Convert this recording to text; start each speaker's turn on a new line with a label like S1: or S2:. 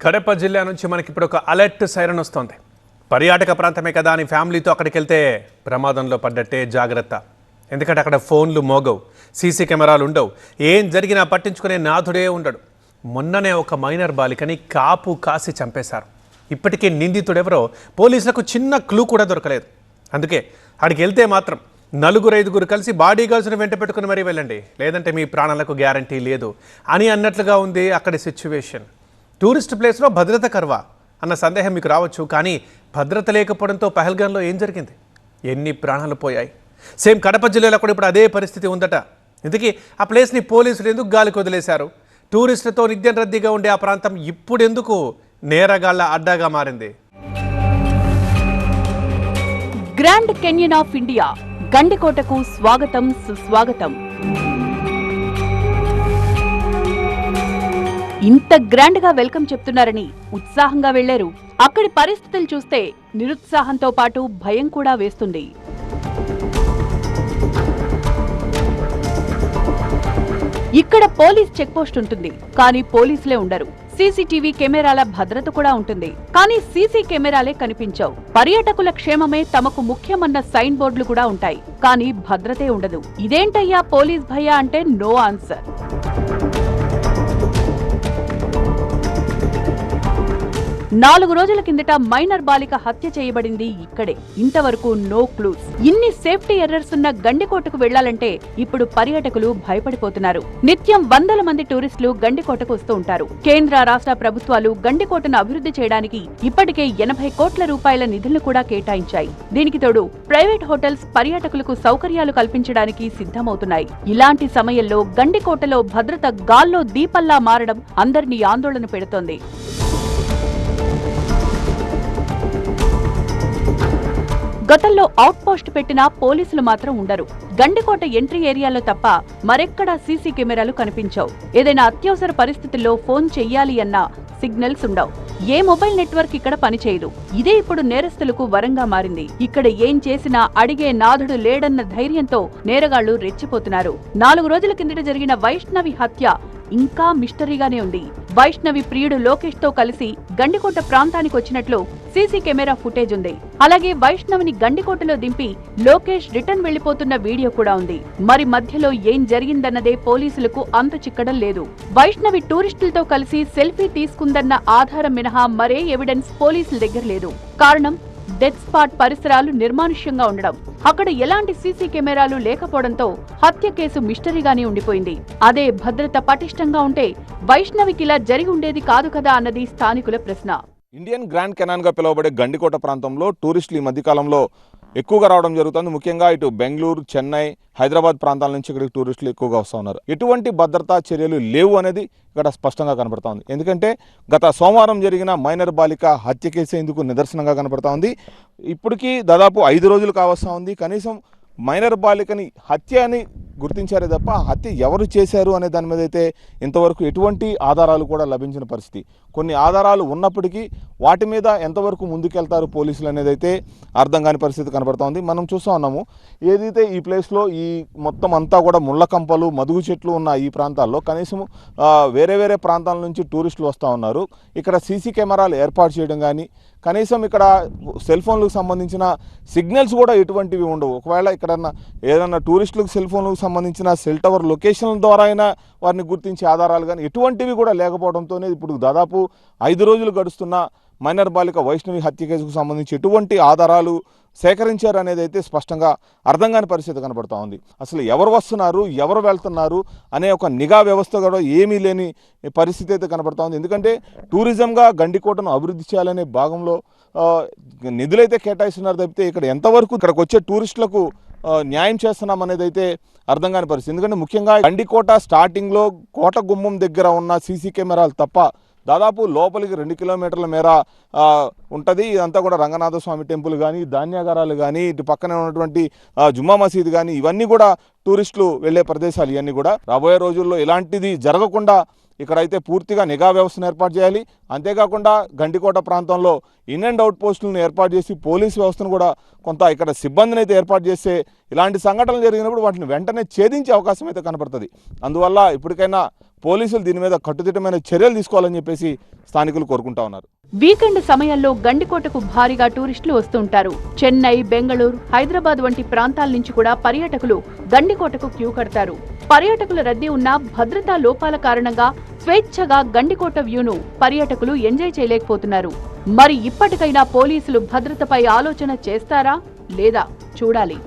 S1: కడప జిల్లా నుంచి మనకి ఇప్పుడు ఒక అలర్ట్ సైరన్ వస్తుంది. పర్యాటక ప్రాంతమే కదా అని ఫ్యామిలీతో అక్కడికి వెళ్తే ప్రమాదంలో పడ్డట్టే, జాగ్రత్త. ఎందుకంటే అక్కడ ఫోన్లు మోగవు, సీసీ కెమెరాలు ఉండవు, ఏం జరిగినా పట్టించుకునే నాథుడే ఉండడు. మొన్ననే ఒక మైనర్ బాలికని కాపు కాసి చంపేశారు. ఇప్పటికే నిందితుడెవరో పోలీసులకు చిన్న క్లూ కూడా దొరకలేదు. అందుకే అక్కడికి వెళ్తే మాత్రం 4-5 కలిసి బాడీ గార్డ్స్ని వెంట పెట్టుకుని మరీ వెళ్ళండి, లేదంటే మీ ప్రాణాలకు గ్యారంటీ లేదు అని అన్నట్లుగా ఉంది అక్కడి సిచ్యువేషన్. టూరిస్ట్ ప్లేస్లో భద్రత కర్వా అన్న సందేహం మీకు రావచ్చు. కానీ భద్రత లేకపోవడంతో పహల్గాన్లో ఏం జరిగింది, ఎన్ని ప్రాణాలు పోయాయి? సేమ్ కడప జిల్లాలో కూడా ఇప్పుడు అదే పరిస్థితి ఉందట. ఇందుకే ఆ ప్లేస్ని పోలీసులు ఎందుకు గాలికి వదిలేశారు? టూరిస్టులతో నిత్యం రద్దీగా ఉండే ఆ ప్రాంతం ఇప్పుడు ఎందుకు నేరగాళ్ల అడ్డాగా మారింది?
S2: గ్రాండ్ కెన్యన్ ఆఫ్ ఇండియా గండికోటకు స్వాగతం, సుస్వాగతం. ఇంత గ్రాండ్ గా వెల్కమ్ చెప్తున్నారని ఉత్సాహంగా వెళ్లారు. అక్కడి పరిస్థితులు చూస్తే నిరుత్సాహంతో పాటు భయం కూడా వేస్తుంది. ఇక్కడ పోలీస్ చెక్ పోస్ట్ ఉంటుంది, కానీ పోలీసులే ఉండరు. సీసీటీవీ కెమెరాల భద్రత కూడా ఉంటుంది, కానీ సీసీ కెమెరాలే కనిపించవు. పర్యాటకుల క్షేమమే తమకు ముఖ్యమన్న సైన్ బోర్డులు కూడా ఉంటాయి, కానీ భద్రతే ఉండదు. ఇదేంటయ్యా పోలీస్ భయ్యా అంటే నో ఆన్సర్. 4 రోజుల కిందట మైనర్ బాలిక హత్య చేయబడింది ఇక్కడే. ఇంతవరకు నో క్లూస్. ఇన్ని సేఫ్టీ ఎర్రర్స్ ఉన్న గండికోటకు వెళ్లాలంటే ఇప్పుడు పర్యాటకులు భయపడిపోతున్నారు. నిత్యం వందల మంది టూరిస్టులు గండికోటకు వస్తూ ఉంటారు. కేంద్ర రాష్ట్ర ప్రభుత్వాలు గండికోటను అభివృద్ధి చేయడానికి ఇప్పటికే 80 కోట్ల రూపాయల నిధులను కూడా కేటాయించాయి. దీనికి తోడు ప్రైవేట్ హోటల్స్ పర్యాటకులకు సౌకర్యాలు కల్పించడానికి సిద్ధమవుతున్నాయి. ఇలాంటి సమయంలో గండికోటలో భద్రత గాల్లో దీపల్లా మారడం అందరినీ ఆందోళన పెడుతోంది. గతంలో అవుట్ పోస్ట్ పెట్టిన పోలీసులు మాత్రం ఉండరు. గండికోట ఎంట్రీ ఏరియాలో తప్ప మరెక్కడా సీసీ కెమెరాలు కనిపించవు. ఏదైనా అత్యవసర పరిస్థితుల్లో ఫోన్ చెయ్యాలి అన్నా సిగ్నల్స్ ఉండవు. ఏ మొబైల్ నెట్వర్క్ ఇక్కడ పనిచేయదు. ఇదే ఇప్పుడు నేరస్తులకు వరంగా మారింది. ఇక్కడ ఏం చేసినా అడిగే నాథుడు లేడన్న ధైర్యంతో నేరగాళ్లు రెచ్చిపోతున్నారు. 4 రోజుల కిందట జరిగిన వైష్ణవి హత్య ఇంకా మిస్టరీగానే ఉంది. వైష్ణవి ప్రియుడు లోకేష్ తో కలిసి గండికోట ప్రాంతానికి వచ్చినట్లు సీసీ కెమెరా ఫుటేజ్ ఉంది. అలాగే వైష్ణవిని గండికోటలో దింపి లోకేష్ రిటర్న్ వెళ్లిపోతున్న వీడియో కూడా ఉంది. మరి మధ్యలో ఏం జరిగిందన్నదే పోలీసులకు అంతు చిక్కడం లేదు. వైష్ణవి టూరిస్టులతో కలిసి సెల్ఫీ తీసుకుందన్న ఆధారం మినహా మరే ఎవిడెన్స్ పోలీసుల దగ్గర లేదు. కారణం డెత్ స్పాట్ పరిసరాలు నిర్మానుష్యంగా ఉండడం. అక్కడ ఎలాంటి సీసీ కెమెరాలు లేకపోవడంతో హత్య కేసు మిస్టరీగానే ఉండిపోయింది. అదే భద్రత పటిష్టంగా ఉంటే వైష్ణవికి ఇలా జరిగి ఉండేది కాదు కదా అన్నది స్థానికుల ప్రశ్న.
S3: ఇండియన్ గ్రాండ్ కెనాన్ గా పిలువబడే గండికోట ప్రాంతంలో టూరిస్టులు ఈ మధ్యకాలంలో ఎక్కువగా రావడం జరుగుతుంది. ముఖ్యంగా ఇటు బెంగళూరు, చెన్నై, హైదరాబాద్ ప్రాంతాల నుంచి ఇక్కడికి టూరిస్టులు ఎక్కువగా వస్తూ ఉన్నారు. ఎటువంటి భద్రతా చర్యలు లేవు అనేది ఇక్కడ స్పష్టంగా కనబడతా ఉంది. ఎందుకంటే గత సోమవారం జరిగిన మైనర్ బాలిక హత్య కేసు ఇందుకు నిదర్శనంగా కనబడతా ఉంది. ఇప్పటికీ దాదాపు 5 రోజులు కావస్తా ఉంది. కనీసం మైనర్ బాలికని హత్య అని గుర్తించారే తప్ప హత్య ఎవరు చేశారు అనే దాని మీద అయితే ఇంతవరకు ఎటువంటి ఆధారాలు కూడా లభించిన పరిస్థితి. కొన్ని ఆధారాలు ఉన్నప్పటికీ వాటి మీద ఎంతవరకు ముందుకెళ్తారు పోలీసులు అనేది అయితే అర్థం కాని పరిస్థితి కనబడతా ఉంది. మనం చూస్తూ ఉన్నాము, ఏదైతే ఈ ప్లేస్లో ఈ మొత్తం అంతా కూడా ముళ్ళ కంపలు, మదుగు చెట్లు ఉన్న ఈ ప్రాంతాల్లో కనీసం వేరే వేరే ప్రాంతాల నుంచి టూరిస్టులు వస్తూ ఉన్నారు. ఇక్కడ సీసీ కెమెరాలు ఏర్పాటు చేయడం కానీ, కనీసం ఇక్కడ సెల్ ఫోన్లకు సంబంధించిన సిగ్నల్స్ కూడా ఎటువంటివి ఉండవు. ఒకవేళ ఇక్కడ ఏదైనా టూరిస్టులకు సెల్ ఫోన్లకు సంబంధించిన సెల్ టవర్ లొకేషన్ల ద్వారా అయినా వారిని గుర్తించే ఆధారాలు కానీ ఎటువంటివి కూడా లేకపోవడంతోనే ఇప్పుడు దాదాపు 5 రోజులు గడుస్తున్న మైనర్ బాలిక వైష్ణవి హత్య కేసుకు సంబంధించి ఎటువంటి ఆధారాలు సేకరించారు అనేది అయితే స్పష్టంగా అర్థం కాని పరిస్థితి కనబడతా ఉంది. అసలు ఎవరు వస్తున్నారు, ఎవరు వెళ్తున్నారు అనే ఒక నిఘా వ్యవస్థ కూడా ఏమీ లేని పరిస్థితి అయితే కనబడతా ఉంది. ఎందుకంటే టూరిజంగా గండికోటను అభివృద్ధి చేయాలనే భాగంలో నిధులైతే కేటాయిస్తున్నారు తప్పితే ఇక్కడ ఎంతవరకు ఇక్కడికి వచ్చే టూరిస్టులకు న్యాయం చేస్తున్నాం అనేది అయితే అర్థం కాని పరిస్థితి. ఎందుకంటే ముఖ్యంగా గండికోట స్టార్టింగ్లో కోట గుమ్మం దగ్గర ఉన్న సీసీ కెమెరాలు తప్ప దాదాపు లోపలికి 2 కిలోమీటర్ల మేర ఉంటుంది. ఇదంతా కూడా రంగనాథ స్వామి టెంపుల్ కానీ, ధాన్యాగారాలు కానీ, ఇటు పక్కనే ఉన్నటువంటి జుమ్మా మసీద్ కానీ ఇవన్నీ కూడా టూరిస్టులు వెళ్లే ప్రదేశాలు. ఇవన్నీ కూడా రాబోయే రోజుల్లో ఇలాంటిది జరగకుండా ఇక్కడైతే పూర్తిగా నిఘా వ్యవస్థను ఏర్పాటు చేయాలి. అంతేకాకుండా గండికోట ప్రాంతంలో ఇన్ అండ్ అవుట్ పోస్టులను ఏర్పాటు చేసి పోలీస్ వ్యవస్థను కూడా కొంత ఇక్కడ సిబ్బందిని అయితే ఏర్పాటు చేస్తే ఇలాంటి సంఘటనలు జరిగినప్పుడు వాటిని వెంటనే ఛేదించే అవకాశం అయితే కనపడుతుంది. అందువల్ల ఇప్పటికైనా పోలీసులు దీని మీద కట్టుదిట్టమైన చర్యలు తీసుకోవాలని చెప్పేసి స్థానికులు కోరుకుంటా ఉన్నారు.
S2: వీకెండ్ సమయాల్లో గండికోటకు భారీగా టూరిస్టులు వస్తుంటారు. చెన్నై, బెంగళూరు, హైదరాబాద్ వంటి ప్రాంతాల నుంచి కూడా పర్యాటకులు గండికోటకు క్యూ కడతారు. పర్యాటకుల రద్దీ ఉన్న భద్రతా లోపాల కారణంగా స్వేచ్ఛగా గండికోట వ్యూను పర్యాటకులు ఎంజాయ్ చేయలేకపోతున్నారు. మరి ఇప్పటికైనా పోలీసులు భద్రతపై ఆలోచన చేస్తారా లేదా చూడాలి.